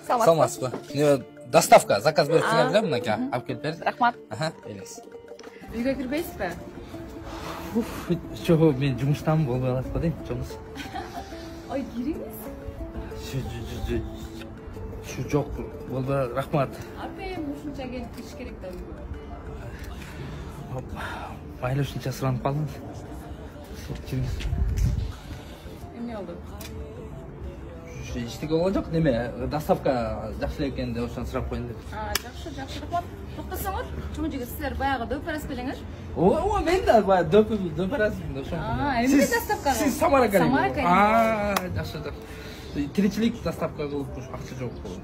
Саламатсызбы? Доставка, заказ беріп келем, мынаке, алып келіп берді. Рахмат. Елес. Үйге кірбейсіз бе? Жоқ, мен жұмыстамын, болмай аласыз ба деймін, жұмыс. Ой, кереміз? Жоқ, болды, рахмат. Апайым, ушынша келіп кеш керек да үйге. Майлы ушынша сұранып қалдыңыз. Неме oldu? Ештеңе болған жоқ, неме, доставка жақсы екен деп осыдан сұрап қойын деп. Жақсы, рахмат. Тоқтасаңыз, жұмыс жігіт сіздер баяғы дөперас белеңіз? Мен де дөперас. Әмде доставкаға? Сіз Самара кәлем. Самара кәлем. Жақсы. Тіречілік доставка қылып, ақша жоқ болды.